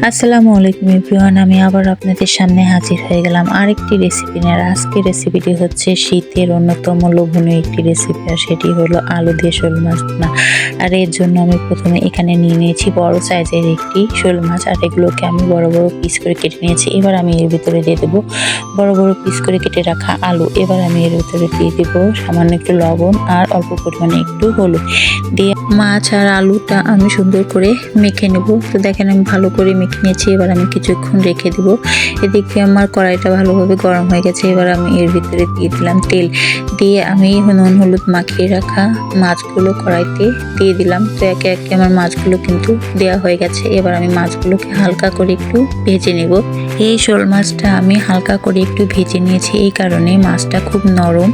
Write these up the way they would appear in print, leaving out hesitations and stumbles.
আসসালামু আলাইকুম এভরিওয়ান, আমি আবার আপনাদের সামনে হাজির হয়ে গেলাম আরেকটি রেসিপি নিয়ে। আজকের রেসিপিটি হচ্ছে শীতের অন্যতম লোভনীয় একটি রেসিপি, আর সেটি হলো আলু দিয়ে শোল মাছ ভুনা। আর এর জন্য আমি প্রথমে এখানে নিয়ে নিয়েছি বড় সাইজের একটি শোল মাছ, আর এগুলোকে আমি বড় বড় পিস করে কেটে নিয়েছি। এবার আমি এর ভিতরে দিয়ে দেবো বড় বড় পিস করে কেটে রাখা আলু। এবার আমি এর ভিতরে দিয়ে দেবো সামান্য একটু লবণ আর অল্প পরিমাণে একটু হলুদ দিয়ে মাছ আর আলুটা আমি সুন্দর করে মেখে নেব। তো দেখেন আমি ভালো করে মেখে নিয়েছি। এবার আমি কিছুক্ষণ রেখে দিব। এদিকে আমার কড়াইটা ভালোভাবে গরম হয়ে গেছে। এবার আমি এর ভিতরে দিয়ে দিলাম তেল, দিয়ে আমি নুন হলুদ মাখিয়ে রাখা মাছগুলো কড়াইতে দিয়ে দিলাম। তো একে একে আমার মাছগুলো কিন্তু দেওয়া হয়ে গেছে। এবার আমি মাছগুলোকে হালকা করে একটু ভেজে নেব। এই শোল মাছটা আমি হালকা করে একটু ভেজে নিয়েছি, এই কারণে মাছটা খুব নরম,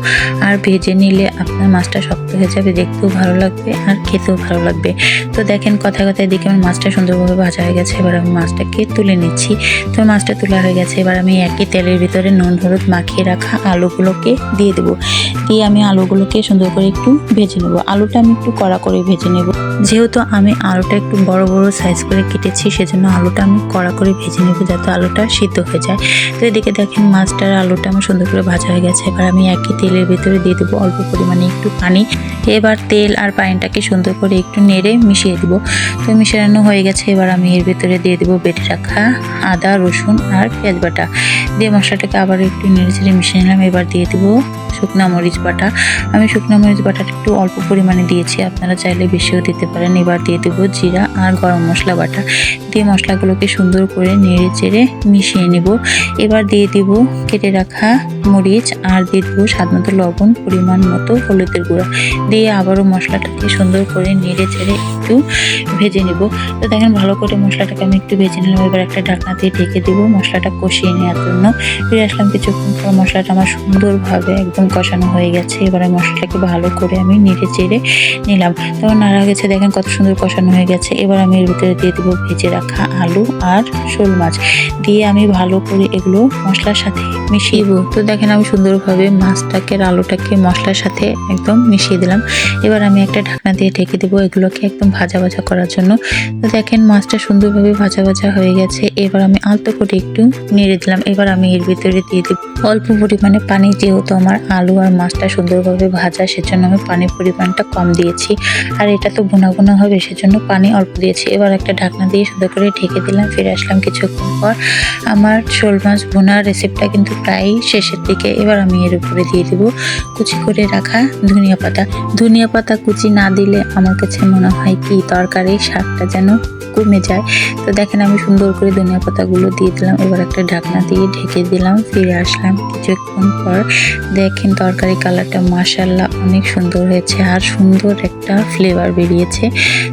আর ভেজে নিলে আপনার মাছটা শক্ত হয়ে যাবে, দেখতেও ভালো লাগবে আর খেতেও ভালো লাগবে। তো দেখেন কথায় কথায় দিকে আমার মাছটা সুন্দরভাবে ভাজা হয়ে গেছে। এবার আমি মাছটাকে তুলে নিচ্ছি। তো মাছটা তোলা হয়ে গেছে। এবার আমি একই তেলের ভিতরে নুন হলুদ মাখিয়ে রাখা আলুগুলোকে দিয়ে দেবো। দিয়ে আমি আলুগুলোকে সুন্দর করে একটু ভেজে নেব। আলুটা আমি একটু কড়া করে ভেজে নেব, যেহেতু আমি আলুটা একটু বড় বড় সাইজ করে কেটেছি, সেজন্য আলুটা আমি কড়া করে ভেজে নেব যাতে আলুটা সিদ্ধ হয়ে যায়। তো এদিকে দেখেন মাছটার আলুটা আমার সুন্দর করে ভাজা হয়ে গেছে। এবার আমি একই তেলের ভিতরে দিয়ে দেবো অল্প পরিমাণে একটু পানি। এবার তেল আর পানিটাকে সুন্দর করে একটু নেড়ে মিশিয়ে দিব। তো মিশানো হয়ে গেছে। এবার আমি এর ভিতরে দিয়ে দেবো বেটে রাখা আদা রসুন আর পেঁয়াজ বাটা, দিয়ে মশলাটাকে আবার একটু নেড়ে চেড়ে মিশিয়ে নিলাম। এবার দিয়ে দেবো শুকনা মরিচ বাটা। আমি শুকনা মরিচ বাটাটা একটু অল্প পরিমাণে দিয়েছি, আপনারা চাইলে বেশিও দিতে পারেন। এবার দিয়ে দেবো জিরা আর গরম মশলা বাটা, দিয়ে মশলাগুলোকে সুন্দর করে নেড়ে চেড়ে মিশিয়ে নেব। এবার দিয়ে দেব কেটে রাখা মরিচ, আর দিয়ে দেবো স্বাদ মতো লবণ, পরিমাণ মতো হলুদের গুঁড়া, দিয়ে আবারও মশলাটাকে সুন্দর করে নেড়ে চেড়ে একটু ভেজে নেব। তো দেখেন ভালো করে মশলাটাকে আমি একটু ভেজে নিলাম। এবার একটা ঢাকনা দিয়ে ঢেকে দেবো মশলাটা কষিয়ে নেওয়ার জন্য। ফিরে আসলাম কিছুক্ষণ পর। মশলাটা আমার সুন্দরভাবে একদম কষানো হয়ে গেছে। এবারে মশলাটাকে ভালো করে আমি নেড়ে চেড়ে নিলাম। তখন নাড়া গেছে, দেখেন কত সুন্দর কষানো হয়ে গেছে। এবার আমি এর ভিতরে দিয়ে দেবো ভেজে রাখা আলু আর শোল মাছ, দিয়ে আমি ভালো করে এগুলো মশলার সাথে মিশিয়ে দেবো। তো দেখেন আমি সুন্দরভাবে মাছটাকে আর আলুটাকে মশলার সাথে একদম মিশিয়ে দিলাম। এবার আমি একটা ঢাকনা দিয়ে ঢেকে দেবো এগুলোকে একদম ভাজা ভাজা করার জন্য। তো দেখেন মাছটা সুন্দরভাবে ভাজা ভাজা হয়ে গেছে। এবার আমি আলতো করে একটু নেড়ে দিলাম। এবার আমি এর ভিতরে দিয়ে দেবো অল্প পরিমাণে পানি, যেহেতু আমার আলু আর মাছটা সুন্দরভাবে ভাজা, সেজন্য আমি পানির পরিমাণটা কম দিয়েছি। আর এটা তো ভুনা ভুনা হবে, সেজন্য পানি অল্প দিয়েছি। এবার একটা ঢাকনা দিয়ে সুন্দর করে ঢেকে দিলাম। ফিরে আসলাম কিছুক্ষণ পর। আমার শোল মাছ ভুনার রেসিপিটা কিন্তু প্রায় শেষের দিকে। এবার আমি এর উপরে দিয়ে দেবো কুচি করে রাখা ধনিয়া পাতা। ধনিয়া পাতা কুচি না দিলে আমার কাছে মনে হয় কি তরকারির স্বাদটা যেন কমে যায়। তো দেখেন আমি সুন্দর করে ধনিয়া পাতাগুলো দিয়ে দিলাম। এবার একটা ঢাকনা দিয়ে ঢেকে দিলাম। ফিরে আসলাম কিছুক্ষণ পর। দেখেন তরকারি কালারটা মাশাআল্লাহ অনেক সুন্দর হয়েছে, আর সুন্দর একটা ফ্লেভার বেরিয়েছে।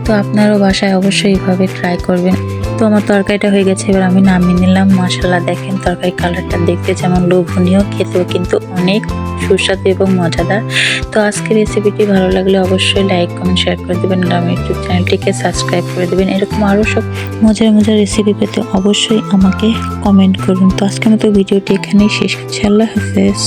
তো আপনারও বাসায় অবশ্যই এইভাবে ট্রাই করবেন। তো আমার তরকারিটা হয়ে গেছে। এবার আমি নামিয়ে নিলাম। মাশাআল্লাহ দেখেন তরকারি কালারটা দেখতে যেমন লোভনীয়, খেতেও কিন্তু অনেক সুস্বাদু এবং মজাদার। তো আজকের রেসিপিটি ভালো লাগলে অবশ্যই লাইক কমেন্ট শেয়ার করে দেবেন, আর আমার ইউটিউব চ্যানেলটিকে সাবস্ক্রাইব করে দেবেন। এরকম আরও সব মজার মজার রেসিপি পেতে অবশ্যই আমাকে কমেন্ট করুন। তো আজকের মতো ভিডিওটি এখানেই শেষ করছি। আল্লাহ হাফেজ।